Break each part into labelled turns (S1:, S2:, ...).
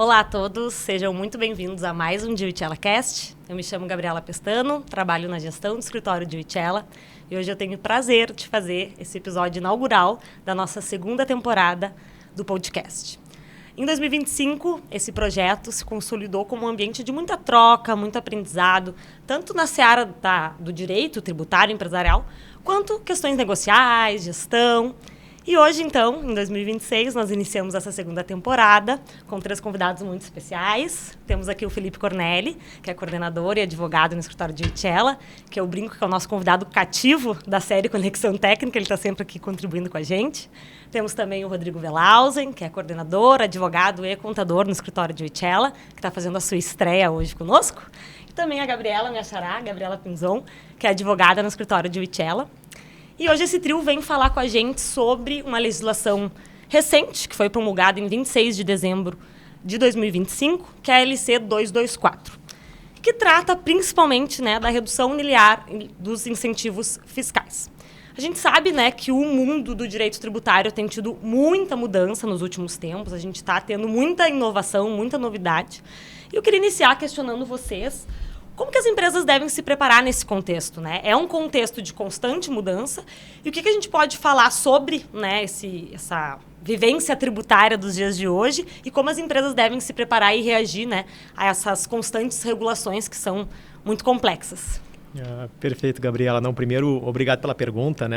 S1: Olá a todos, sejam muito bem-vindos a mais um Divitela Cast. Eu me chamo Gabriela Pestano, trabalho na gestão do escritório Divitela e hoje eu tenho o prazer de fazer esse episódio inaugural da nossa segunda temporada do podcast. Em 2025, esse projeto se consolidou como um ambiente de muita troca, muito aprendizado, tanto na seara do direito tributário empresarial, quanto questões negociais, gestão. E hoje, então, em 2026, nós iniciamos essa segunda temporada com 3 convidados muito especiais. Temos aqui o Felipe Cornelli, que é coordenador e advogado no escritório de Divitela, que eu brinco que é o nosso convidado cativo da série Conexão Técnica, ele está sempre aqui contribuindo com a gente. Temos também o Rodrigo Velausen, que é coordenador, advogado e contador no escritório de Divitela, que está fazendo a sua estreia hoje conosco. E também a Gabriela, minha xará, Gabriela Pinzon, que é advogada no escritório de Divitela. E hoje esse trio vem falar com a gente sobre uma legislação recente, que foi promulgada em 26 de dezembro de 2025, que é a LC 224, que trata principalmente, da redução linear dos incentivos fiscais. A gente sabe, que o mundo do direito tributário tem tido muita mudança nos últimos tempos, a gente está tendo muita inovação, muita novidade. E eu queria iniciar questionando vocês como que as empresas devem se preparar nesse contexto, É um contexto de constante mudança. E o que a gente pode falar sobre, essa vivência tributária dos dias de hoje e como as empresas devem se preparar e reagir, a essas constantes regulações que são muito complexas?
S2: Perfeito, Gabriela. Primeiro, obrigado pela pergunta,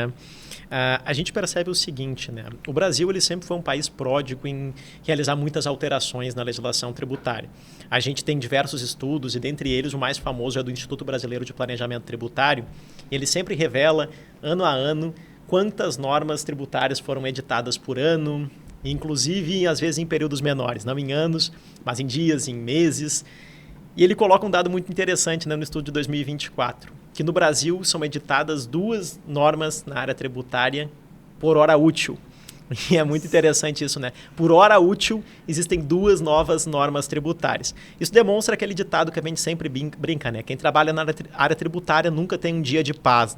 S2: a gente percebe o seguinte, o Brasil ele sempre foi um país pródigo em realizar muitas alterações na legislação tributária. A gente tem diversos estudos e, dentre eles, o mais famoso é do Instituto Brasileiro de Planejamento Tributário. Ele sempre revela, ano a ano, quantas normas tributárias foram editadas por ano, inclusive, às vezes, em períodos menores, não em anos, mas em dias, em meses. E ele coloca um dado muito interessante no estudo de 2024, que no Brasil são editadas 2 normas na área tributária por hora útil. E é muito interessante isso, Por hora útil, existem 2 novas normas tributárias. Isso demonstra aquele ditado que a gente sempre brinca, Quem trabalha na área tributária nunca tem um dia de paz,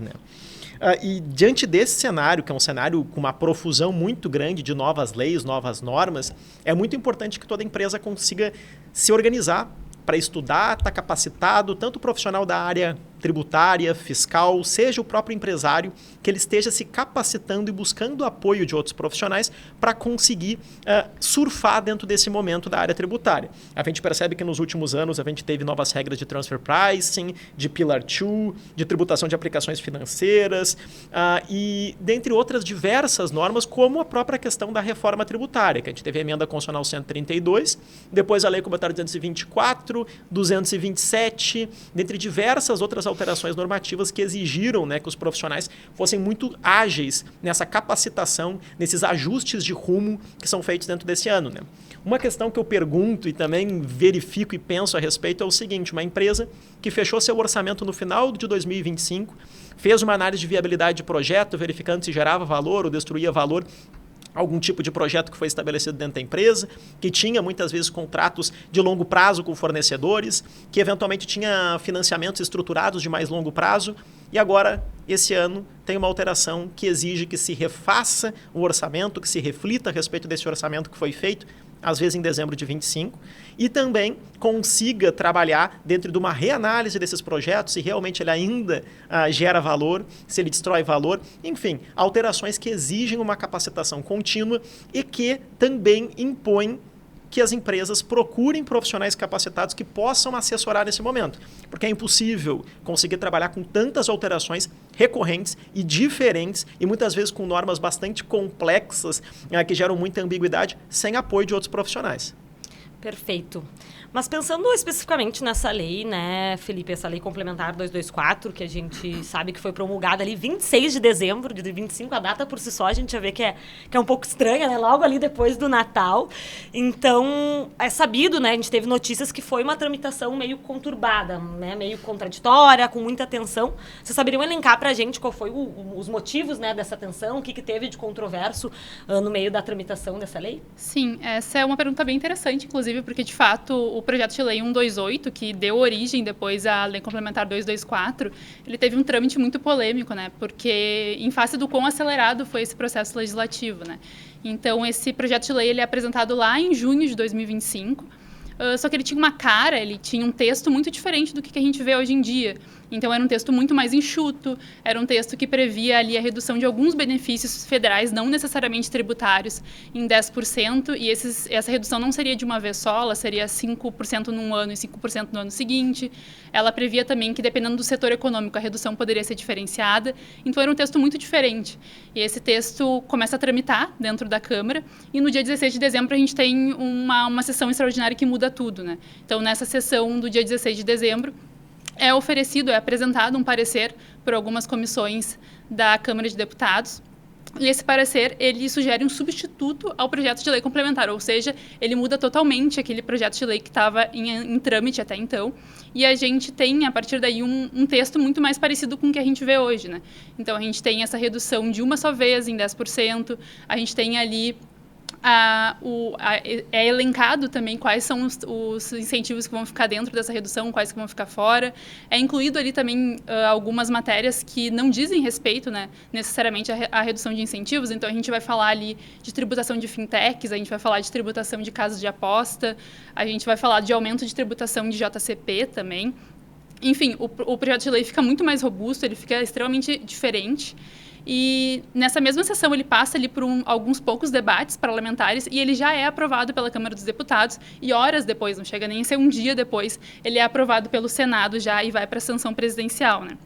S2: E diante desse cenário, que é um cenário com uma profusão muito grande de novas leis, novas normas, é muito importante que toda empresa consiga se organizar para estudar, estar capacitado, tanto o profissional da área tributária, fiscal, seja o próprio empresário, que ele esteja se capacitando e buscando apoio de outros profissionais para conseguir surfar dentro desse momento da área tributária. A gente percebe que nos últimos anos a gente teve novas regras de transfer pricing, de Pillar 2, de tributação de aplicações financeiras e dentre outras diversas normas, como a própria questão da reforma tributária, que a gente teve a emenda constitucional 132, depois a lei complementar 224, 227, dentre diversas outras alterações normativas que exigiram que os profissionais fossem muito ágeis nessa capacitação, nesses ajustes de rumo que são feitos dentro desse ano. Uma questão que eu pergunto e também verifico e penso a respeito é o seguinte: uma empresa que fechou seu orçamento no final de 2025, fez uma análise de viabilidade de projeto, verificando se gerava valor ou destruía valor algum tipo de projeto que foi estabelecido dentro da empresa, que tinha muitas vezes contratos de longo prazo com fornecedores, que eventualmente tinha financiamentos estruturados de mais longo prazo, e agora, esse ano, tem uma alteração que exige que se refaça o orçamento, que se reflita a respeito desse orçamento que foi feito, às vezes em dezembro de 25, e também consiga trabalhar dentro de uma reanálise desses projetos, se realmente ele ainda gera valor, se ele destrói valor, enfim, alterações que exigem uma capacitação contínua e que também impõem que as empresas procurem profissionais capacitados que possam assessorar nesse momento. Porque é impossível conseguir trabalhar com tantas alterações recorrentes e diferentes e muitas vezes com normas bastante complexas que geram muita ambiguidade sem apoio de outros profissionais.
S1: Perfeito. Mas pensando especificamente nessa lei, Felipe, essa lei complementar 224, que a gente sabe que foi promulgada ali 26 de dezembro de 2025, a data por si só a gente já vê que é um pouco estranha, logo ali depois do Natal. Então, é sabido, a gente teve notícias que foi uma tramitação meio conturbada, meio contraditória, com muita tensão. Vocês saberiam elencar para a gente qual foi os motivos, dessa tensão, o que teve de controverso no meio da tramitação dessa lei?
S3: Sim, essa é uma pergunta bem interessante, inclusive, porque, de fato, o projeto de lei 128, que deu origem depois à lei complementar 224, ele teve um trâmite muito polêmico, porque em face do quão acelerado foi esse processo legislativo, Então, esse projeto de lei ele é apresentado lá em junho de 2025 só que ele tinha uma cara, ele tinha um texto muito diferente do que a gente vê hoje em dia. Então, era um texto muito mais enxuto, era um texto que previa ali a redução de alguns benefícios federais, não necessariamente tributários, em 10%, e essa redução não seria de uma vez só, ela seria 5% num ano e 5% no ano seguinte. Ela previa também que, dependendo do setor econômico, a redução poderia ser diferenciada. Então, era um texto muito diferente. E esse texto começa a tramitar dentro da Câmara, e no dia 16 de dezembro a gente tem uma sessão extraordinária que muda tudo, né? Então, nessa sessão do dia 16 de dezembro, é apresentado um parecer por algumas comissões da Câmara de Deputados. E esse parecer, ele sugere um substituto ao projeto de lei complementar, ou seja, ele muda totalmente aquele projeto de lei que estava em trâmite até então. E a gente tem, a partir daí, um texto muito mais parecido com o que a gente vê hoje, né? Então, a gente tem essa redução de uma só vez em 10%, a gente tem ali é elencado também quais são os incentivos que vão ficar dentro dessa redução, quais que vão ficar fora. É incluído ali também algumas matérias que não dizem respeito, né, necessariamente à redução de incentivos. Então, a gente vai falar ali de tributação de fintechs, a gente vai falar de tributação de casas de aposta, a gente vai falar de aumento de tributação de JCP também. Enfim, o projeto de lei fica muito mais robusto, ele fica extremamente diferente. E nessa mesma sessão ele passa ali por alguns poucos debates parlamentares e ele já é aprovado pela Câmara dos Deputados e horas depois, não chega nem a ser um dia depois, ele é aprovado pelo Senado já e vai para a sanção presidencial, né?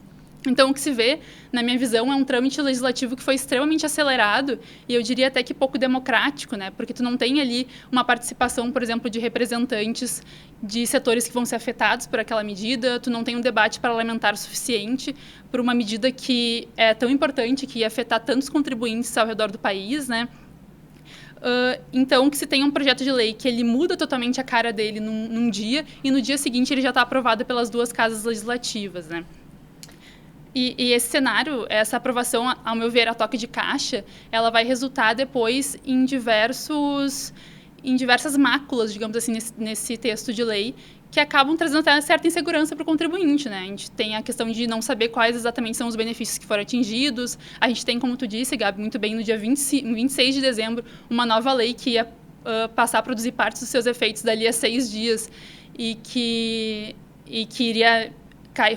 S3: Então, o que se vê, na minha visão, é um trâmite legislativo que foi extremamente acelerado e eu diria até que pouco democrático, né? Porque tu não tem ali uma participação, por exemplo, de representantes de setores que vão ser afetados por aquela medida, tu não tem um debate parlamentar suficiente por uma medida que é tão importante, que ia afetar tantos contribuintes ao redor do país, né? Então, que se tem um projeto de lei que ele muda totalmente a cara dele num dia e no dia seguinte ele já está aprovado pelas duas casas legislativas, né? E esse cenário, essa aprovação, ao meu ver, a toque de caixa, ela vai resultar depois em diversas máculas, digamos assim, nesse texto de lei, que acabam trazendo até certa insegurança para o contribuinte, né? A gente tem a questão de não saber quais exatamente são os benefícios que foram atingidos. A gente tem, como tu disse, Gabi, muito bem, no dia 26 de dezembro, uma nova lei que ia passar a produzir parte dos seus efeitos dali a 6 dias e que iria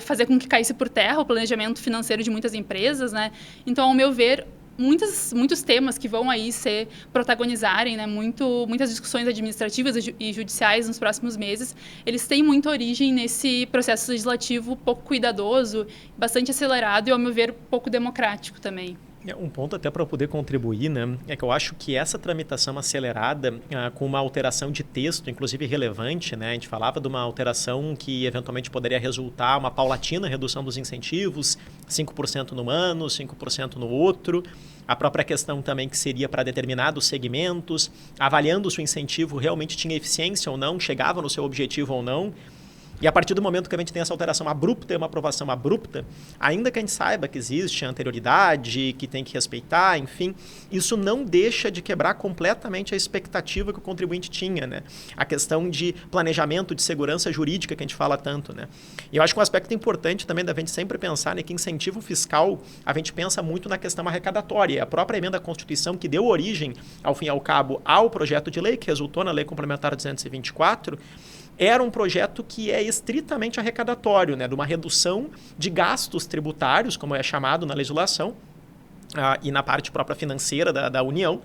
S3: fazer com que caísse por terra o planejamento financeiro de muitas empresas, né? Então, ao meu ver, muitos temas que vão aí protagonizarem, né, muitas discussões administrativas e judiciais nos próximos meses, eles têm muita origem nesse processo legislativo pouco cuidadoso, bastante acelerado e, ao meu ver, pouco democrático também.
S2: Um ponto até para eu poder contribuir, né, é que eu acho que essa tramitação acelerada com uma alteração de texto, inclusive relevante, né, a gente falava de uma alteração que eventualmente poderia resultar uma paulatina redução dos incentivos, 5% no ano, 5% no outro, a própria questão também que seria para determinados segmentos, avaliando se o incentivo realmente tinha eficiência ou não, chegava no seu objetivo ou não. E a partir do momento que a gente tem essa alteração abrupta e uma aprovação abrupta, ainda que a gente saiba que existe anterioridade, que tem que respeitar, enfim, isso não deixa de quebrar completamente a expectativa que o contribuinte tinha, né? A questão de planejamento, de segurança jurídica que a gente fala tanto, né? E eu acho que um aspecto importante também da gente sempre pensar, né, que incentivo fiscal, a gente pensa muito na questão arrecadatória. A própria emenda à Constituição que deu origem, ao fim e ao cabo, ao projeto de lei, que resultou na Lei Complementar 224, era um projeto que é estritamente arrecadatório, né, de uma redução de gastos tributários, como é chamado na legislação, e na parte própria financeira da União,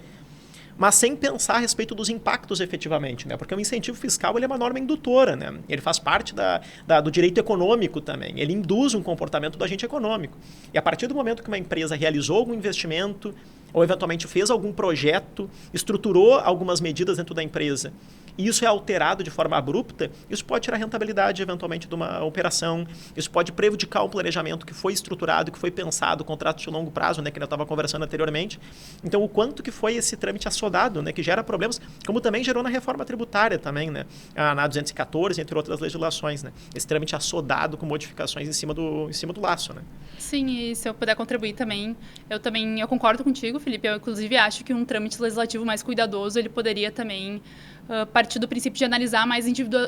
S2: mas sem pensar a respeito dos impactos efetivamente, né? Porque o incentivo fiscal ele é uma norma indutora, né? Ele faz parte do direito econômico também, ele induz um comportamento do agente econômico. E a partir do momento que uma empresa realizou algum investimento ou eventualmente fez algum projeto, estruturou algumas medidas dentro da empresa, e isso é alterado de forma abrupta, isso pode tirar rentabilidade eventualmente de uma operação, isso pode prejudicar um planejamento que foi estruturado, que foi pensado, contratos de longo prazo, né, que eu estava conversando anteriormente. Então, o quanto que foi esse trâmite assodado, né, que gera problemas, como também gerou na reforma tributária também, né, na 214, entre outras legislações, né, esse trâmite assodado com modificações em cima do laço, né.
S3: Sim, e se eu puder contribuir também, eu concordo contigo, Felipe, eu inclusive acho que um trâmite legislativo mais cuidadoso, ele poderia também partir do princípio de analisar mais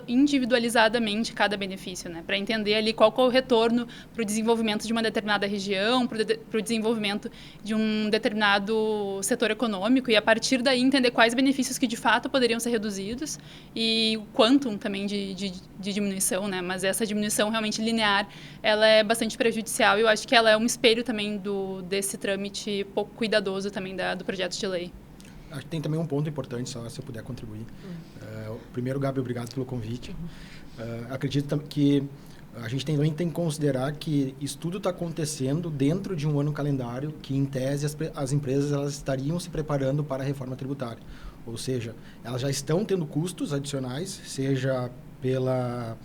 S3: individualizadamente cada benefício, né? Para entender ali qual que é o retorno para o desenvolvimento de uma determinada região, para o desenvolvimento de um determinado setor econômico e, a partir daí, entender quais benefícios que, de fato, poderiam ser reduzidos e o quantum também de diminuição, né? Mas essa diminuição realmente linear, ela é bastante prejudicial e eu acho que ela é um espelho também desse trâmite pouco cuidadoso também do projeto de lei.
S4: Acho que tem também um ponto importante, só se eu puder contribuir. Primeiro, Gabi, obrigado pelo convite. Acredito que a gente também tem que considerar que isso tudo está acontecendo dentro de um ano calendário que, em tese, as empresas elas estariam se preparando para a reforma tributária. Ou seja, elas já estão tendo custos adicionais, seja pela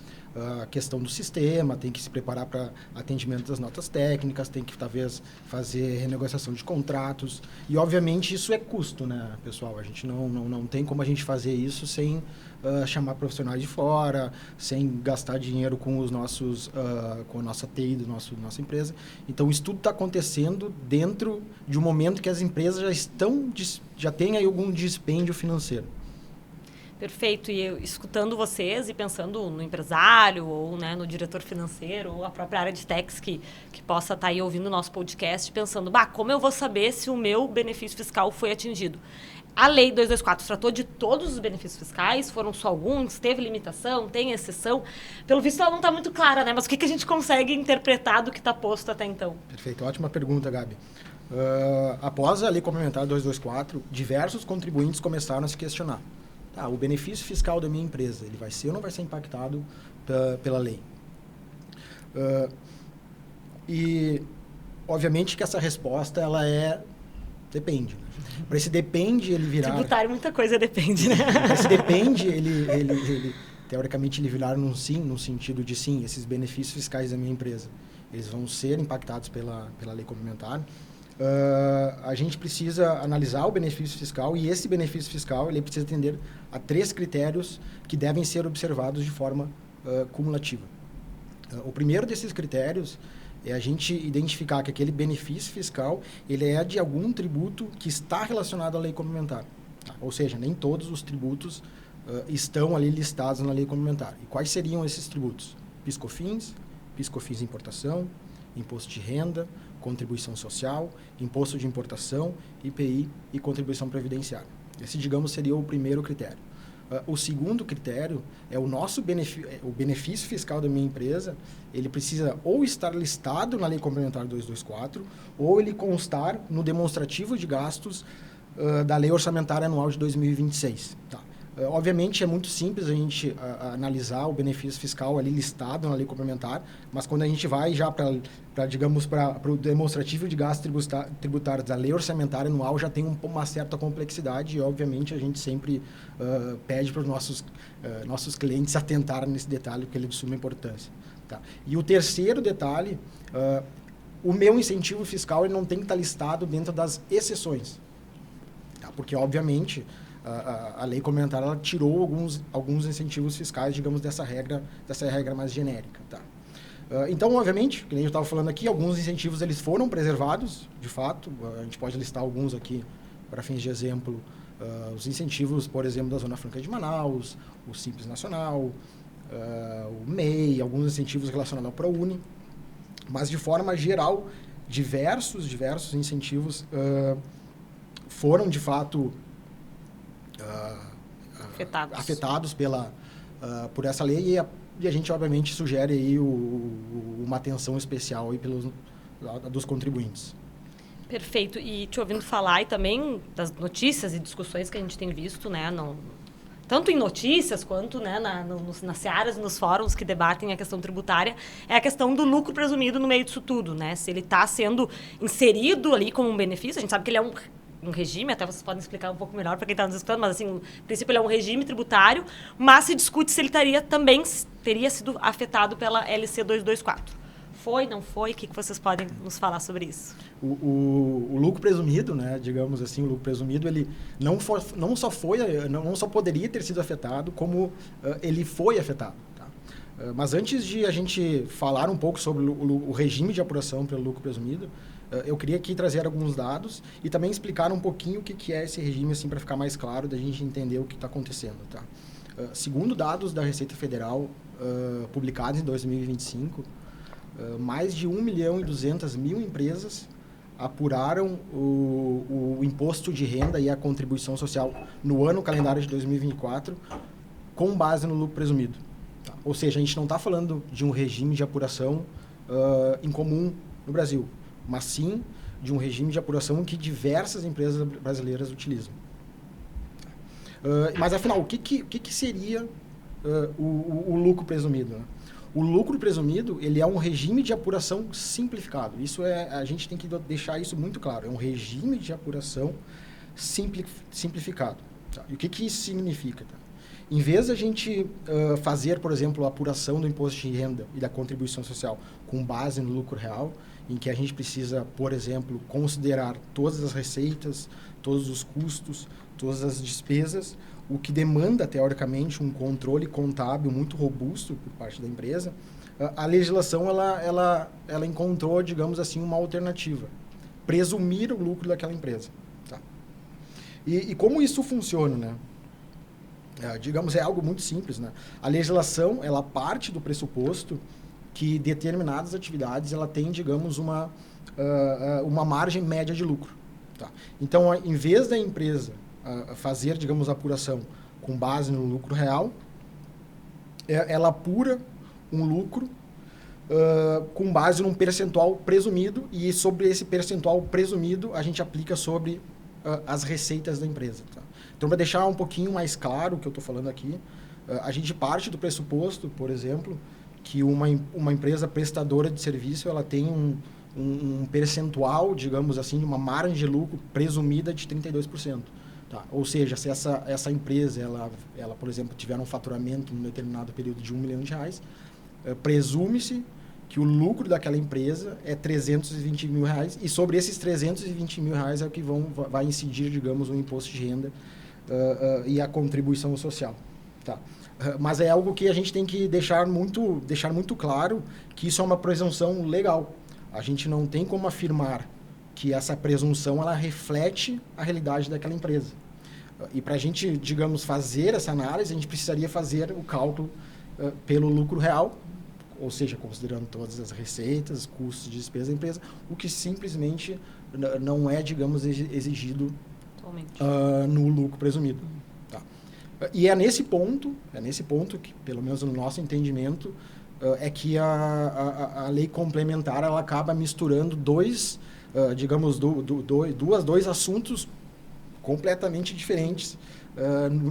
S4: questão do sistema, tem que se preparar para atendimento das notas técnicas, tem que talvez fazer renegociação de contratos e, obviamente, isso é custo, né, pessoal? A gente não tem como a gente fazer isso sem chamar profissionais de fora, sem gastar dinheiro com os nossos, com a nossa TI da nossa empresa. Então, isso tudo está acontecendo dentro de um momento que as empresas já têm aí algum dispêndio financeiro.
S1: Perfeito. E eu, escutando vocês e pensando no empresário ou, né, no diretor financeiro ou a própria área de techs que possa estar aí ouvindo o nosso podcast, pensando, como eu vou saber se o meu benefício fiscal foi atingido? A Lei 224 tratou de todos os benefícios fiscais, foram só alguns, teve limitação, tem exceção. Pelo visto, ela não está muito clara, né? Mas o que a gente consegue interpretar do que está posto até então?
S4: Perfeito. Ótima pergunta, Gabi. Após a Lei Complementar 224, diversos contribuintes começaram a se questionar. O benefício fiscal da minha empresa, ele vai ser ou não vai ser impactado pela lei? E, obviamente, que essa resposta, ela depende. Para esse depende, ele virar...
S1: Tributário, muita coisa depende, né?
S4: Para esse depende, ele teoricamente, ele virar num sim, no sentido de sim, esses benefícios fiscais da minha empresa, eles vão ser impactados pela lei complementar. A gente precisa analisar o benefício fiscal e esse benefício fiscal ele precisa atender a 3 critérios que devem ser observados de forma cumulativa. O primeiro desses critérios é a gente identificar que aquele benefício fiscal ele é de algum tributo que está relacionado à lei complementar. Ou seja, nem todos os tributos estão ali listados na lei complementar. E quais seriam esses tributos? PIS/COFINS, PIS/COFINS importação, imposto de renda, contribuição social, imposto de importação, IPI e contribuição previdenciária. Esse, digamos, seria o primeiro critério. O segundo critério é o benefício fiscal da minha empresa, ele precisa ou estar listado na Lei Complementar 224 ou ele constar no demonstrativo de gastos da Lei Orçamentária Anual de 2026. Tá. Obviamente, é muito simples a gente analisar o benefício fiscal ali listado na lei complementar, mas quando a gente vai já para o demonstrativo de gastos tributários da lei orçamentária anual, já tem uma certa complexidade e, obviamente, a gente sempre pede para os nossos clientes atentarem nesse detalhe, porque ele é de suma importância. Tá? E o terceiro detalhe, o meu incentivo fiscal ele não tem que estar listado dentro das exceções, tá? Porque, obviamente... A lei complementar ela tirou alguns incentivos fiscais, digamos, dessa regra mais genérica. Tá? Então, obviamente, que nem eu estava falando aqui, alguns incentivos eles foram preservados, de fato. A gente pode listar alguns aqui para fins de exemplo. Os incentivos, por exemplo, da Zona Franca de Manaus, o Simples Nacional, o MEI, alguns incentivos relacionados ao ProUni. Mas, de forma geral, diversos incentivos foram, de fato... afetados por essa lei e a gente obviamente sugere aí uma atenção especial aí dos contribuintes.
S1: Perfeito. E te ouvindo falar e também das notícias e discussões que a gente tem visto, né, tanto em notícias quanto, né, nas searas e nos fóruns que debatem a questão tributária, é a questão do lucro presumido no meio disso tudo, né? Se ele está sendo inserido ali como um benefício, a gente sabe que ele é um regime, até vocês podem explicar um pouco melhor para quem está nos escutando, mas, assim, no princípio, ele é um regime tributário, mas se discute se ele teria sido afetado pela LC 224. Foi, não foi? O que vocês podem nos falar sobre isso?
S4: O lucro presumido, né, digamos assim, o lucro presumido, ele não só poderia ter sido afetado, como ele foi afetado. Tá? Mas antes de a gente falar um pouco sobre o regime de apuração pelo lucro presumido, eu queria aqui trazer alguns dados e também explicar um pouquinho o que é esse regime, assim, para ficar mais claro da gente entender o que está acontecendo, tá? Segundo dados da Receita Federal, publicados em 2025, mais de 1.200.000 empresas apuraram o imposto de renda e a contribuição social no ano calendário de 2024 com base no lucro presumido. Tá? Ou seja, a gente não está falando de um regime de apuração incomum no Brasil, mas sim de um regime de apuração que diversas empresas brasileiras utilizam. Mas, afinal, o que seria o lucro presumido? Né? O lucro presumido, ele é um regime de apuração simplificado. A gente tem que deixar isso muito claro. É um regime de apuração simplificado. Tá? E o que isso significa? Tá? Em vez de a gente fazer, por exemplo, a apuração do imposto de renda e da contribuição social com base no lucro real, em que a gente precisa, por exemplo, considerar todas as receitas, todos os custos, todas as despesas, o que demanda, teoricamente, um controle contábil muito robusto por parte da empresa, a legislação ela encontrou, digamos assim, uma alternativa. Presumir o lucro daquela empresa. Tá? E como isso funciona, né? Digamos, é algo muito simples, né? A legislação, ela parte do pressuposto que determinadas atividades, ela tem, digamos, uma margem média de lucro. Tá? Então, em vez da empresa fazer, digamos, a apuração com base no lucro real, ela apura um lucro com base num percentual presumido, e sobre esse percentual presumido a gente aplica sobre as receitas da empresa. Tá? Então, para deixar um pouquinho mais claro o que eu estou falando aqui, a gente parte do pressuposto, por exemplo, que uma empresa prestadora de serviço ela tem um percentual, digamos assim, uma margem de lucro presumida de 32%. Tá? Ou seja, se essa empresa, ela, por exemplo, tiver um faturamento em um determinado período de R$1 milhão, presume-se que o lucro daquela empresa é R$320 mil, e sobre esses R$320 mil é o que vai incidir, digamos, o imposto de renda e a contribuição social. Tá? Mas é algo que a gente tem que deixar muito claro que isso é uma presunção legal. A gente não tem como afirmar que essa presunção ela reflete a realidade daquela empresa. E para a gente, digamos, fazer essa análise, a gente precisaria fazer o cálculo pelo lucro real, ou seja, considerando todas as receitas, custos de despesa da empresa, o que simplesmente não é, digamos, exigido no lucro presumido. Tá? E é nesse ponto que, pelo menos no nosso entendimento, é que a lei complementar ela acaba misturando dois assuntos completamente diferentes,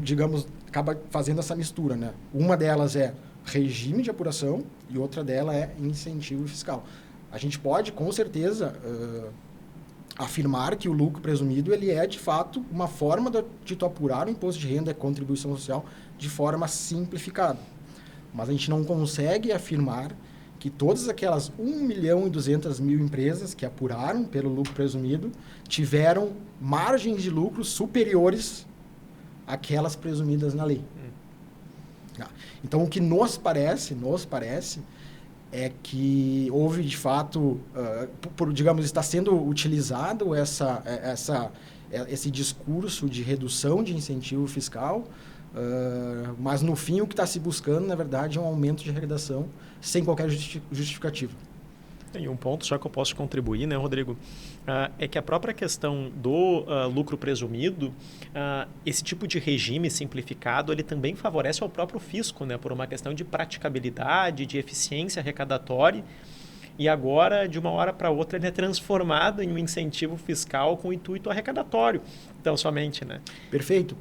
S4: digamos, acaba fazendo essa mistura, né? Uma delas é regime de apuração e outra dela é incentivo fiscal. A gente pode, com certeza, afirmar que o lucro presumido ele é, de fato, uma forma de tu apurar o imposto de renda e contribuição social de forma simplificada. Mas a gente não consegue afirmar que todas aquelas 1.200.000 empresas que apuraram pelo lucro presumido tiveram margens de lucro superiores àquelas presumidas na lei. Então, o que nos parece é que houve, de fato, digamos, está sendo utilizado esse discurso de redução de incentivo fiscal, mas, no fim, o que está se buscando, na verdade, é um aumento de arrecadação sem qualquer justificativa.
S2: E um ponto só que eu posso contribuir, né, Rodrigo, é que a própria questão do lucro presumido, esse tipo de regime simplificado, ele também favorece ao próprio fisco, né, por uma questão de praticabilidade, de eficiência arrecadatória, e agora, de uma hora para outra, ele é transformado em um incentivo fiscal com intuito arrecadatório, então somente, né?
S4: Perfeito.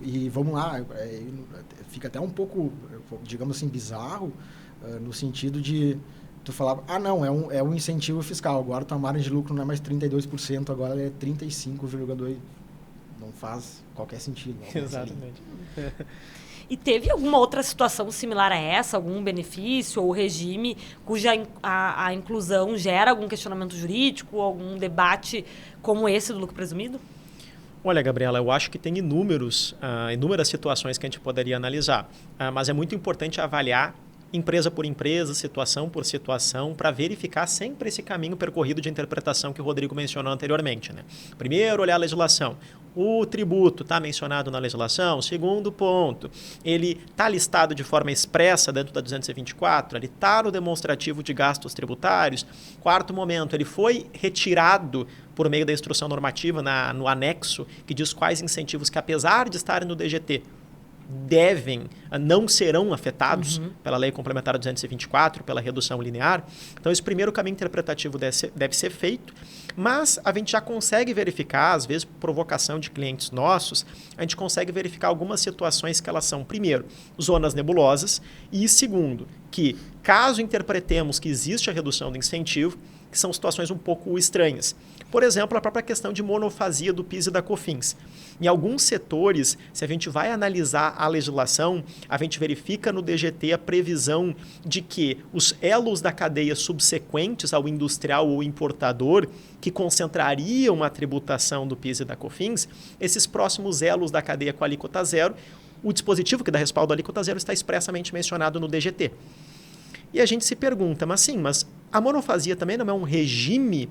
S4: E vamos lá, fica até um pouco, digamos assim, bizarro, no sentido de tu falar, não, é um incentivo fiscal, agora tua margem de lucro não é mais 32%, agora é 35,2%. Não faz qualquer sentido.
S2: Exatamente.
S1: E teve alguma outra situação similar a essa, algum benefício ou regime cuja a inclusão gera algum questionamento jurídico, algum debate como esse do lucro presumido?
S2: Olha, Gabriela, eu acho que tem inúmeras situações que a gente poderia analisar, mas é muito importante avaliar empresa por empresa, situação por situação, para verificar sempre esse caminho percorrido de interpretação que o Rodrigo mencionou anteriormente, né? Primeiro, olhar a legislação. O tributo está mencionado na legislação? Segundo ponto, ele está listado de forma expressa dentro da 224? Ele está no demonstrativo de gastos tributários? Quarto momento, ele foi retirado por meio da instrução normativa no anexo, que diz quais incentivos que, apesar de estarem no DGT, não serão afetados pela Lei Complementar 224, pela redução linear. Então, esse primeiro caminho interpretativo deve ser feito, mas a gente já consegue verificar, às vezes, por provocação de clientes nossos, a gente consegue verificar algumas situações que elas são, primeiro, zonas nebulosas, e segundo, que caso interpretemos que existe a redução do incentivo, que são situações um pouco estranhas. Por exemplo, a própria questão de monofasia do PIS e da COFINS. Em alguns setores, se a gente vai analisar a legislação, a gente verifica no DGT a previsão de que os elos da cadeia subsequentes ao industrial ou importador, que concentrariam a tributação do PIS e da COFINS, esses próximos elos da cadeia com alíquota zero, o dispositivo que dá respaldo à alíquota zero está expressamente mencionado no DGT. E a gente se pergunta, mas a monofasia também não é um regime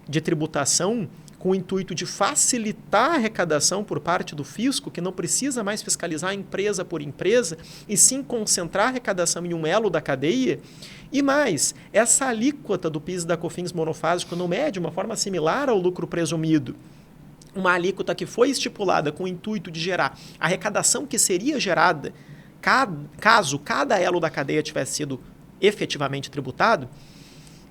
S2: de tributação com o intuito de facilitar a arrecadação por parte do fisco, que não precisa mais fiscalizar empresa por empresa, e sim concentrar a arrecadação em um elo da cadeia? E mais, essa alíquota do PIS e da COFINS monofásico não é de uma forma similar ao lucro presumido. Uma alíquota que foi estipulada com o intuito de gerar a arrecadação que seria gerada caso cada elo da cadeia tivesse sido efetivamente tributado.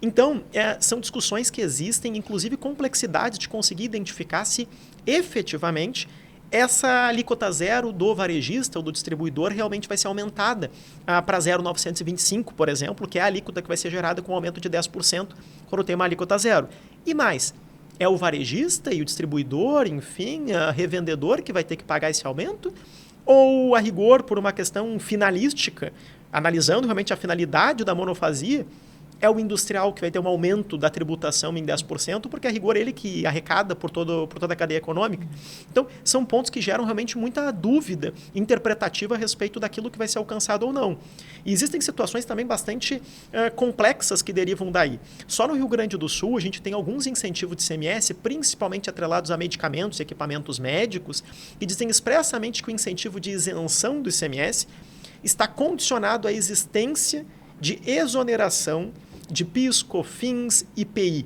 S2: Então, são discussões que existem, inclusive complexidades de conseguir identificar se efetivamente essa alíquota zero do varejista ou do distribuidor realmente vai ser aumentada para 0,925, por exemplo, que é a alíquota que vai ser gerada com um aumento de 10% quando tem uma alíquota zero. E mais, é o varejista e o distribuidor, enfim, revendedor que vai ter que pagar esse aumento? Ou, a rigor, por uma questão finalística, analisando realmente a finalidade da monofasia, é o industrial que vai ter um aumento da tributação em 10%, porque a rigor é ele que arrecada por toda a cadeia econômica. Então, são pontos que geram realmente muita dúvida interpretativa a respeito daquilo que vai ser alcançado ou não. E existem situações também bastante complexas que derivam daí. Só no Rio Grande do Sul, a gente tem alguns incentivos de ICMS, principalmente atrelados a medicamentos e equipamentos médicos, que dizem expressamente que o incentivo de isenção do ICMS está condicionado à existência de exoneração de PIS, COFINS, IPI.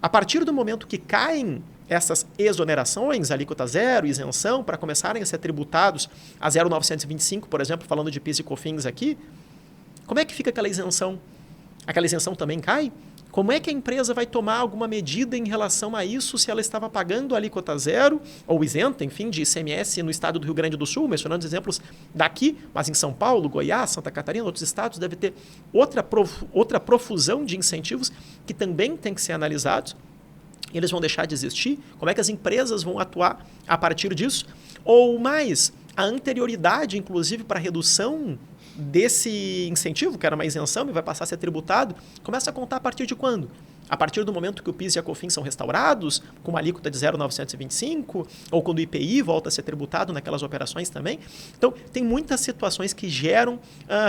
S2: A partir do momento que caem essas exonerações, alíquota zero, isenção, para começarem a ser tributados a 0,925, por exemplo, falando de PIS e COFINS aqui, como é que fica aquela isenção? Aquela isenção também cai? Como é que a empresa vai tomar alguma medida em relação a isso se ela estava pagando a alíquota zero ou isenta, enfim, de ICMS no estado do Rio Grande do Sul, mencionando exemplos daqui, mas em São Paulo, Goiás, Santa Catarina, outros estados, deve ter outra profusão de incentivos que também tem que ser analisados. Eles vão deixar de existir? Como é que as empresas vão atuar a partir disso? Ou mais, a anterioridade, inclusive, para a redução desse incentivo, que era uma isenção e vai passar a ser tributado, começa a contar a partir de quando? A partir do momento que o PIS e a COFINS são restaurados, com uma alíquota de 0,925, ou quando o IPI volta a ser tributado naquelas operações também. Então, tem muitas situações que geram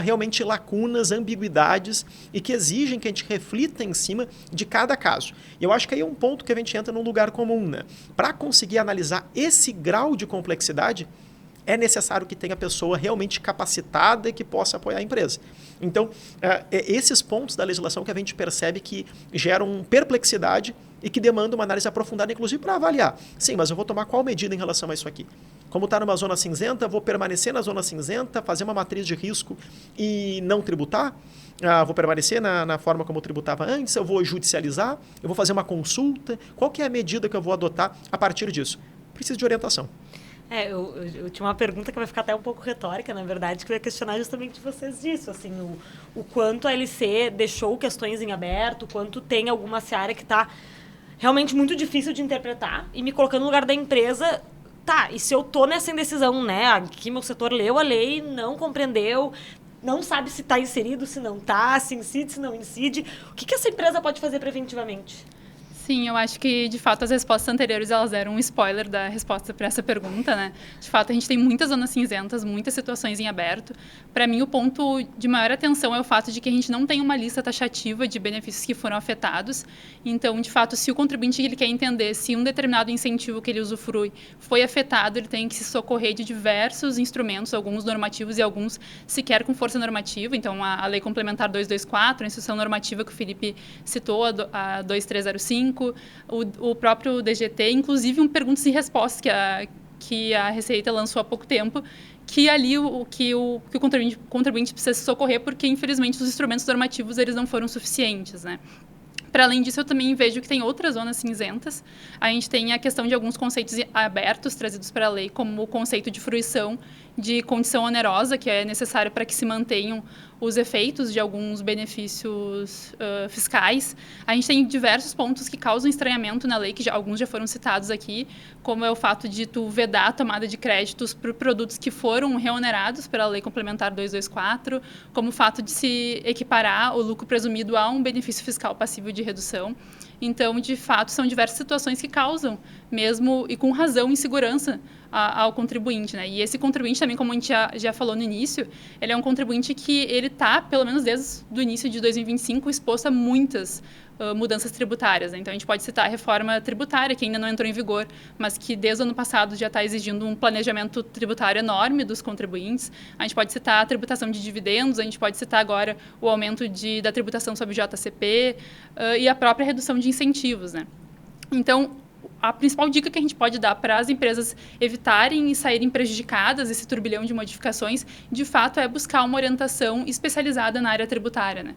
S2: realmente lacunas, ambiguidades, e que exigem que a gente reflita em cima de cada caso. E eu acho que aí é um ponto que a gente entra num lugar comum, né? Para conseguir analisar esse grau de complexidade, é necessário que tenha pessoa realmente capacitada e que possa apoiar a empresa. Então, esses pontos da legislação que a gente percebe que geram perplexidade e que demandam uma análise aprofundada, inclusive para avaliar. Sim, mas eu vou tomar qual medida em relação a isso aqui? Como está numa zona cinzenta, vou permanecer na zona cinzenta, fazer uma matriz de risco e não tributar? Vou permanecer na forma como eu tributava antes? Eu vou judicializar? Eu vou fazer uma consulta? Qual que é a medida que eu vou adotar a partir disso? Preciso de orientação.
S1: Eu tinha uma pergunta que vai ficar até um pouco retórica, na verdade, que eu ia questionar justamente vocês disso, assim, o quanto a LC deixou questões em aberto, o quanto tem alguma seara que está realmente muito difícil de interpretar, e me colocando no lugar da empresa, tá, e se eu tô nessa indecisão, né, aqui meu setor leu a lei, não compreendeu, não sabe se está inserido, se não está, se incide, se não incide, o que essa empresa pode fazer preventivamente?
S3: Sim, eu acho que, de fato, as respostas anteriores, elas deram um spoiler da resposta para essa pergunta, né? De fato, a gente tem muitas zonas cinzentas, muitas situações em aberto. Para mim, o ponto de maior atenção é o fato de que a gente não tem uma lista taxativa de benefícios que foram afetados. Então, de fato, se o contribuinte ele quer entender se um determinado incentivo que ele usufrui foi afetado, ele tem que se socorrer de diversos instrumentos, alguns normativos e alguns sequer com força normativa. Então, a Lei Complementar 224, a instrução normativa que o Felipe citou, a 2305, o próprio DGT, inclusive um perguntas e respostas que a Receita lançou há pouco tempo, que ali o contribuinte precisa se socorrer porque, infelizmente, os instrumentos normativos eles não foram suficientes, né? Para além disso, eu também vejo que tem outras zonas cinzentas. A gente tem a questão de alguns conceitos abertos trazidos para a lei, como o conceito de fruição de condição onerosa, que é necessário para que se mantenham os efeitos de alguns benefícios fiscais. A gente tem diversos pontos que causam estranhamento na lei, que alguns já foram citados aqui, como é o fato de tu vedar a tomada de créditos por produtos que foram reonerados pela Lei Complementar 224, como o fato de se equiparar o lucro presumido a um benefício fiscal passível de redução. Então, de fato, são diversas situações que causam, mesmo e com razão, insegurança ao contribuinte, né? E esse contribuinte também, como a gente já falou no início, ele é um contribuinte que ele está, pelo menos desde o início de 2025, exposto a muitas mudanças tributárias, né? Então, a gente pode citar a reforma tributária, que ainda não entrou em vigor, mas que desde o ano passado já está exigindo um planejamento tributário enorme dos contribuintes. A gente pode citar a tributação de dividendos, a gente pode citar agora o aumento da tributação sobre JCP e a própria redução de incentivos, né? Então, a principal dica que a gente pode dar para as empresas evitarem e saírem prejudicadas esse turbilhão de modificações, de fato, é buscar uma orientação especializada na área tributária, né?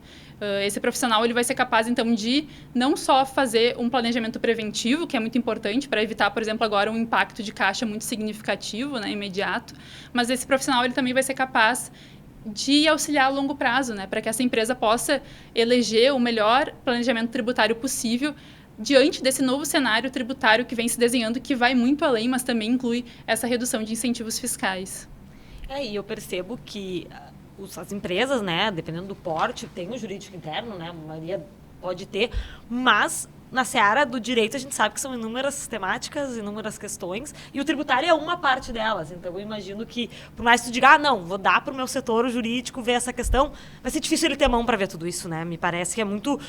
S3: Esse profissional ele vai ser capaz, então, de não só fazer um planejamento preventivo, que é muito importante para evitar, por exemplo, agora um impacto de caixa muito significativo, né, imediato, mas esse profissional ele também vai ser capaz de auxiliar a longo prazo, né, para que essa empresa possa eleger o melhor planejamento tributário possível diante desse novo cenário tributário que vem se desenhando, que vai muito além, mas também inclui essa redução de incentivos fiscais.
S1: E eu percebo que as empresas, né, dependendo do porte, tem o jurídico interno, né, a maioria pode ter, mas na seara do direito a gente sabe que são inúmeras temáticas, inúmeras questões, e o tributário é uma parte delas. Então eu imagino que, por mais que tu diga, não, vou dar para o meu setor jurídico ver essa questão, vai ser difícil ele ter mão para ver tudo isso, né? Me parece que é muito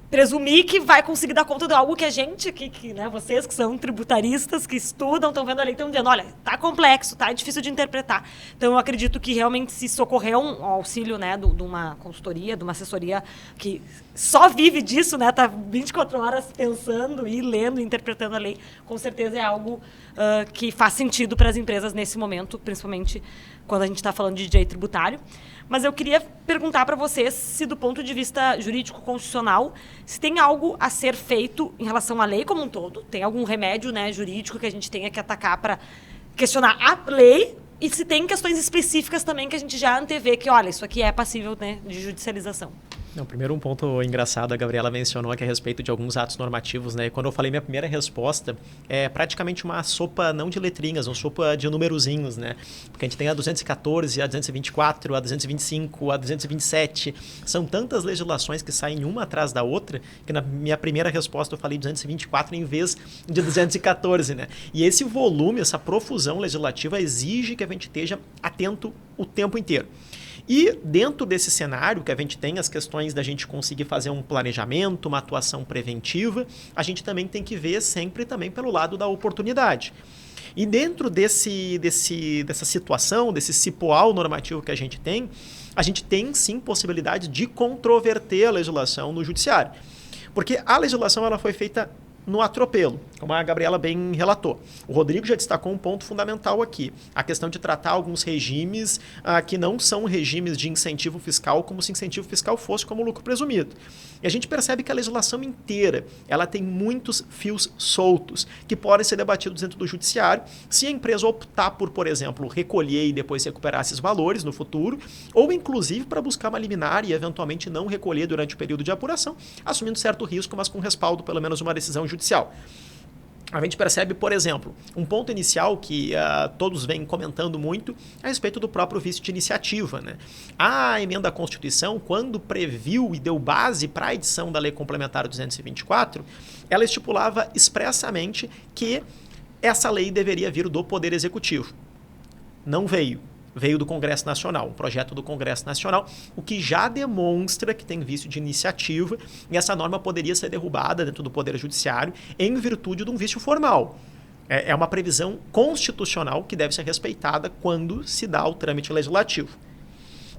S1: presumir que vai conseguir dar conta de algo que a gente, né, vocês que são tributaristas, que estudam, estão vendo ali, estão dizendo, olha, tá complexo, tá difícil de interpretar. Então, eu acredito que realmente se socorrer um auxílio, né, de uma consultoria, de uma assessoria que só vive disso, né, tá 24 horas pensando e lendo, interpretando a lei, com certeza é algo que faz sentido para as empresas nesse momento, principalmente quando a gente está falando de direito tributário. Mas eu queria perguntar para vocês se, do ponto de vista jurídico-constitucional, se tem algo a ser feito em relação à lei como um todo, tem algum remédio, né, jurídico que a gente tenha que atacar para questionar a lei, e se tem questões específicas também que a gente já antevê que, olha, isso aqui é passível, né, de judicialização.
S2: Não, primeiro um ponto engraçado, a Gabriela mencionou aqui a respeito de alguns atos normativos, né? E quando eu falei minha primeira resposta, é praticamente uma sopa não de letrinhas, uma sopa de numerozinhos, né? Porque a gente tem a 214, a 224, a 225, a 227. São tantas legislações que saem uma atrás da outra, que na minha primeira resposta eu falei 224 em vez de 214, né? E esse volume, essa profusão legislativa exige que a gente esteja atento o tempo inteiro. E dentro desse cenário que a gente tem as questões da gente conseguir fazer um planejamento, uma atuação preventiva, a gente também tem que ver sempre também pelo lado da oportunidade. E dentro dessa situação, desse cipoal normativo que a gente tem sim possibilidade de controverter a legislação no judiciário. Porque a legislação ela foi feita no atropelo, como a Gabriela bem relatou. O Rodrigo já destacou um ponto fundamental aqui, a questão de tratar alguns regimes que não são regimes de incentivo fiscal, como se incentivo fiscal fosse como lucro presumido. E a gente percebe que a legislação inteira ela tem muitos fios soltos que podem ser debatidos dentro do judiciário se a empresa optar por exemplo, recolher e depois recuperar esses valores no futuro, ou inclusive para buscar uma liminar e eventualmente não recolher durante o período de apuração, assumindo certo risco, mas com respaldo pelo menos uma decisão judicial. a gente percebe, por exemplo, um ponto inicial que todos vêm comentando muito a respeito do próprio vício de iniciativa, né? A emenda à Constituição, quando previu e deu base para a edição da Lei Complementar 224, ela estipulava expressamente que essa lei deveria vir do Poder Executivo. Não veio. Veio do Congresso Nacional, um projeto do Congresso Nacional, o que já demonstra que tem vício de iniciativa e essa norma poderia ser derrubada dentro do Poder Judiciário em virtude de um vício formal. É uma previsão constitucional que deve ser respeitada quando se dá o trâmite legislativo.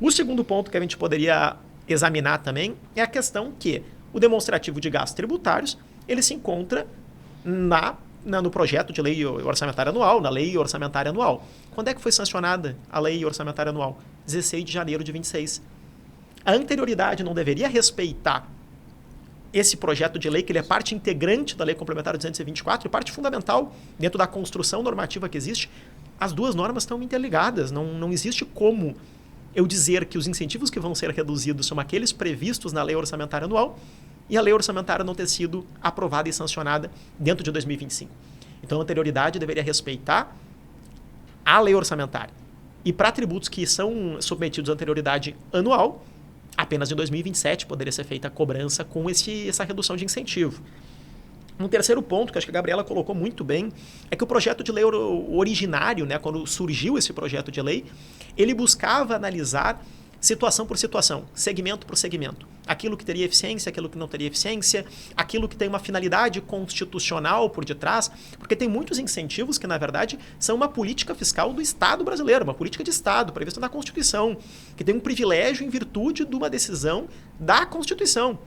S2: O segundo ponto que a gente poderia examinar também é a questão que o demonstrativo de gastos tributários ele se encontra no projeto de lei orçamentária anual, na lei orçamentária anual. Quando é que foi sancionada a lei orçamentária anual? 16 de janeiro de 26. A anterioridade não deveria respeitar esse projeto de lei, que ele é parte integrante da Lei Complementar 224 e parte fundamental dentro da construção normativa que existe. As duas normas estão interligadas. Não existe como eu dizer que os incentivos que vão ser reduzidos são aqueles previstos na lei orçamentária anual e a lei orçamentária não ter sido aprovada e sancionada dentro de 2025. Então, a anterioridade deveria respeitar a lei orçamentária. E para tributos que são submetidos à anterioridade anual, apenas em 2027 poderia ser feita a cobrança com essa redução de incentivo. Um terceiro ponto, que acho que a Gabriela colocou muito bem, é que o projeto de lei originário, né, quando surgiu esse projeto de lei, ele buscava analisar situação por situação, segmento por segmento. Aquilo que teria eficiência, aquilo que não teria eficiência, aquilo que tem uma finalidade constitucional por detrás, porque tem muitos incentivos que, na verdade, são uma política fiscal do Estado brasileiro, uma política de Estado, prevista na Constituição, que tem um privilégio em virtude de uma decisão da Constituição.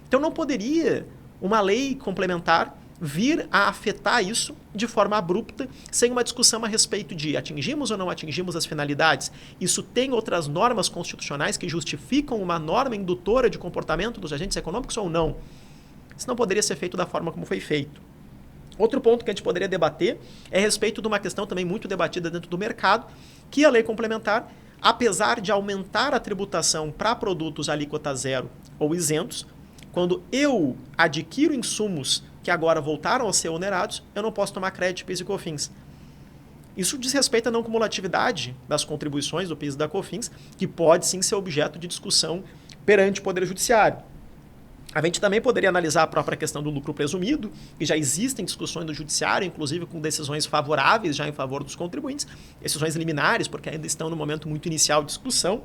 S2: Então não poderia uma lei complementar vir a afetar isso de forma abrupta, sem uma discussão a respeito de atingimos ou não atingimos as finalidades. Isso tem outras normas constitucionais que justificam uma norma indutora de comportamento dos agentes econômicos ou não. Isso não poderia ser feito da forma como foi feito. Outro ponto que a gente poderia debater é a respeito de uma questão também muito debatida dentro do mercado, que a lei complementar, apesar de aumentar a tributação para produtos alíquota zero ou isentos, quando eu adquiro insumos que agora voltaram a ser onerados, eu não posso tomar crédito de PIS e COFINS. Isso diz respeito à não cumulatividade das contribuições do PIS e da COFINS, que pode sim ser objeto de discussão perante o Poder Judiciário. A gente também poderia analisar a própria questão do lucro presumido, e já existem discussões do Judiciário, inclusive com decisões favoráveis já em favor dos contribuintes, decisões liminares, porque ainda estão no momento muito inicial de discussão.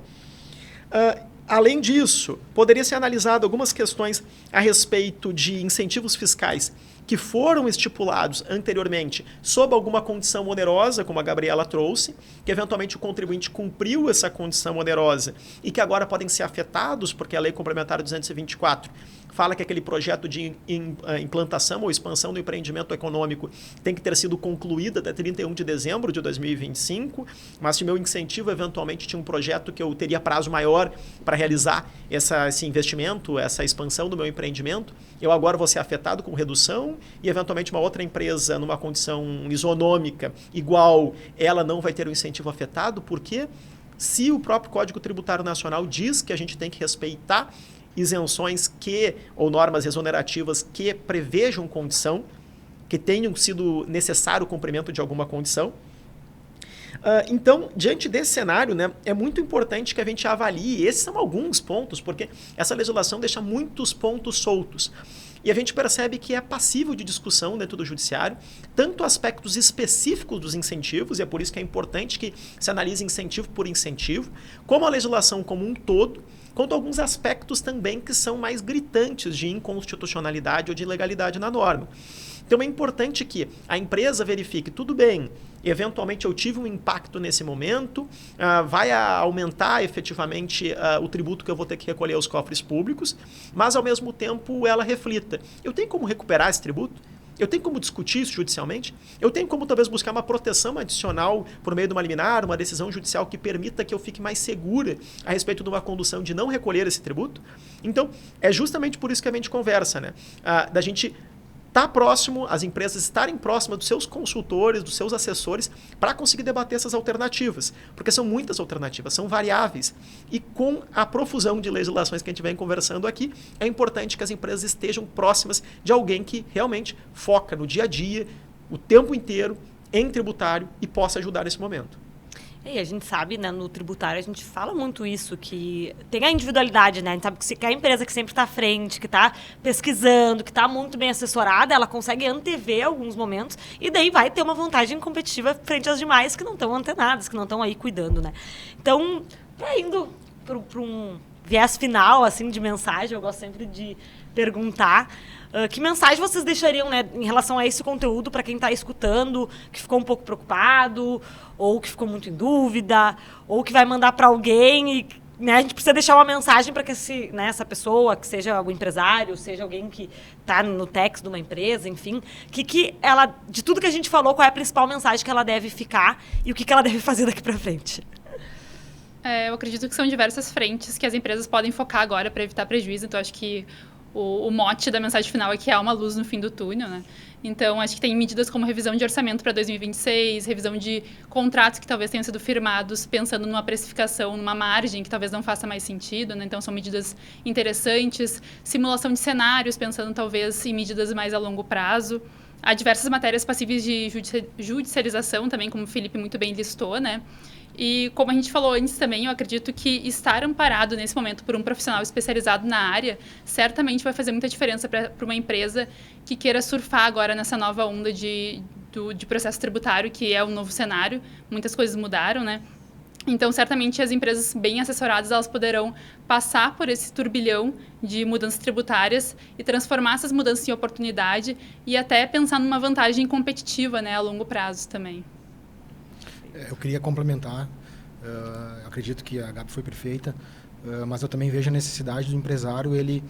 S2: Além disso, poderia ser analisado algumas questões a respeito de incentivos fiscais que foram estipulados anteriormente sob alguma condição onerosa, como a Gabriela trouxe, que eventualmente o contribuinte cumpriu essa condição onerosa e que agora podem ser afetados, porque a Lei Complementar 224 fala que aquele projeto de implantação ou expansão do empreendimento econômico tem que ter sido concluído até 31 de dezembro de 2025, mas se meu incentivo eventualmente tinha um projeto que eu teria prazo maior para realizar esse investimento, essa expansão do meu empreendimento, eu agora vou ser afetado com redução e eventualmente uma outra empresa numa condição isonômica igual, ela não vai ter o incentivo afetado, porque se o próprio Código Tributário Nacional diz que a gente tem que respeitar isenções ou normas exonerativas que prevejam condição, que tenham sido necessário o cumprimento de alguma condição. Então, diante desse cenário, né, é muito importante que a gente avalie, esses são alguns pontos, porque essa legislação deixa muitos pontos soltos. E a gente percebe que é passível de discussão dentro do judiciário, tanto aspectos específicos dos incentivos, e é por isso que é importante que se analise incentivo por incentivo, como a legislação como um todo, quanto a alguns aspectos também que são mais gritantes de inconstitucionalidade ou de ilegalidade na norma. Então é importante que a empresa verifique, tudo bem, eventualmente eu tive um impacto nesse momento, vai aumentar efetivamente o tributo que eu vou ter que recolher aos cofres públicos, mas ao mesmo tempo ela reflita, eu tenho como recuperar esse tributo? Eu tenho como discutir isso judicialmente? Eu tenho como talvez buscar uma proteção adicional por meio de uma liminar, uma decisão judicial que permita que eu fique mais segura a respeito de uma condução de não recolher esse tributo? Então, é justamente por isso que a gente conversa, né? Da gente estar próximo, as empresas estarem próximas dos seus consultores, dos seus assessores, para conseguir debater essas alternativas. Porque são muitas alternativas, são variáveis. E com a profusão de legislações que a gente vem conversando aqui, é importante que as empresas estejam próximas de alguém que realmente foca no dia a dia, o tempo inteiro, em tributário e possa ajudar nesse momento.
S1: E a gente sabe, né, no tributário, a gente fala muito isso, que tem a individualidade, né? A gente sabe que a empresa que sempre está à frente, que está pesquisando, que está muito bem assessorada, ela consegue antever alguns momentos e daí vai ter uma vantagem competitiva frente às demais que não estão antenadas, que não estão aí cuidando, né? Então, indo para um viés final, assim, de mensagem, eu gosto sempre de perguntar que mensagem vocês deixariam, né, em relação a esse conteúdo para quem está escutando, que ficou um pouco preocupado, ou que ficou muito em dúvida, ou que vai mandar para alguém e, né, a gente precisa deixar uma mensagem para que essa pessoa, que seja o empresário, seja alguém que está no TEX de uma empresa, enfim, que ela, de tudo que a gente falou, qual é a principal mensagem que ela deve ficar e o que ela deve fazer daqui para frente?
S3: Eu acredito que são diversas frentes que as empresas podem focar agora para evitar prejuízo, então acho que o mote da mensagem final é que há uma luz no fim do túnel, né? Então, acho que tem medidas como revisão de orçamento para 2026, revisão de contratos que talvez tenham sido firmados pensando numa precificação, numa margem que talvez não faça mais sentido, né? Então, são medidas interessantes. Simulação de cenários, pensando talvez em medidas mais a longo prazo. Há diversas matérias passíveis de judicialização também, como o Felipe muito bem listou, né? E como a gente falou antes também, eu acredito que estar amparado nesse momento por um profissional especializado na área certamente vai fazer muita diferença para uma empresa que queira surfar agora nessa nova onda de processo tributário, que é um novo cenário. Muitas coisas mudaram, né? Então, certamente, as empresas bem assessoradas, elas poderão passar por esse turbilhão de mudanças tributárias e transformar essas mudanças em oportunidade e até pensar numa vantagem competitiva, né, a longo prazo também.
S4: Eu queria complementar, acredito que a Gabi foi perfeita, mas eu também vejo a necessidade do empresário, ele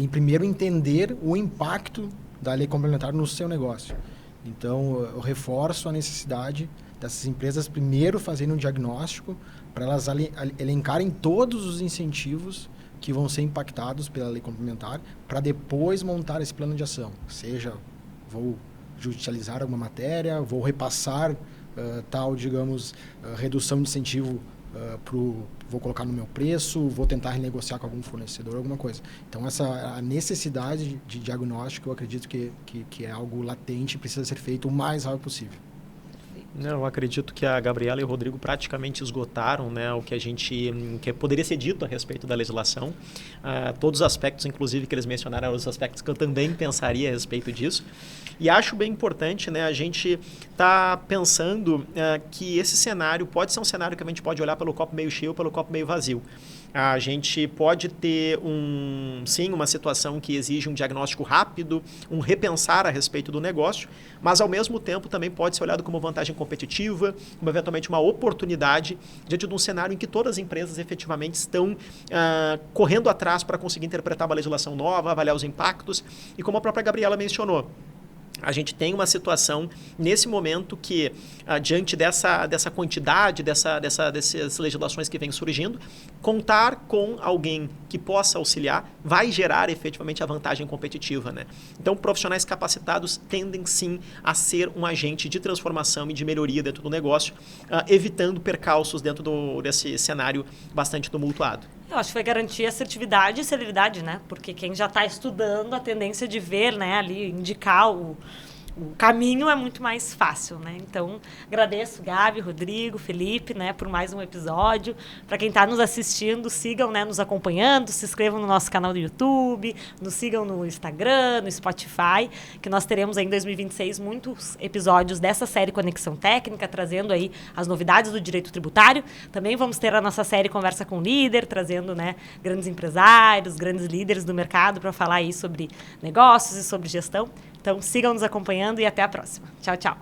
S4: primeiro entender o impacto da lei complementar no seu negócio. Então, eu reforço a necessidade dessas empresas primeiro fazerem um diagnóstico para elas elencarem todos os incentivos que vão ser impactados pela lei complementar para depois montar esse plano de ação. Seja, vou judicializar alguma matéria, vou repassar tal, digamos, redução de incentivo vou colocar no meu preço, vou tentar renegociar com algum fornecedor, alguma coisa. Então, a necessidade de diagnóstico, eu acredito que é algo latente e precisa ser feito o mais rápido possível.
S2: Eu acredito que a Gabriela e o Rodrigo praticamente esgotaram, né, o que poderia ser dito a respeito da legislação. Todos os aspectos, inclusive, que eles mencionaram, eram os aspectos que eu também pensaria a respeito disso. E acho bem importante, né, a gente tá pensando que esse cenário pode ser um cenário que a gente pode olhar pelo copo meio cheio ou pelo copo meio vazio. A gente pode ter, sim, uma situação que exige um diagnóstico rápido, um repensar a respeito do negócio, mas, ao mesmo tempo, também pode ser olhado como vantagem competitiva, como, eventualmente, uma oportunidade diante de um cenário em que todas as empresas, efetivamente, estão correndo atrás para conseguir interpretar uma legislação nova, avaliar os impactos, e como a própria Gabriela mencionou, a gente tem uma situação, nesse momento, que, diante dessa quantidade, dessas legislações que vêm surgindo, contar com alguém que possa auxiliar vai gerar, efetivamente, a vantagem competitiva, né? Então, profissionais capacitados tendem, sim, a ser um agente de transformação e de melhoria dentro do negócio, evitando percalços dentro desse cenário bastante tumultuado.
S1: Eu acho que vai garantir assertividade e celeridade, né? Porque quem já está estudando, a tendência de ver, né, ali, indicar o caminho é muito mais fácil, né? Então, agradeço Gabi, Rodrigo, Felipe, né, por mais um episódio. Para quem está nos assistindo, sigam, né, nos acompanhando, se inscrevam no nosso canal do YouTube, nos sigam no Instagram, no Spotify, que nós teremos aí em 2026 muitos episódios dessa série Conexão Técnica, trazendo aí as novidades do direito tributário. Também vamos ter a nossa série Conversa com o Líder, trazendo, né, grandes empresários, grandes líderes do mercado para falar aí sobre negócios e sobre gestão. Então, sigam nos acompanhando e até a próxima. Tchau, tchau.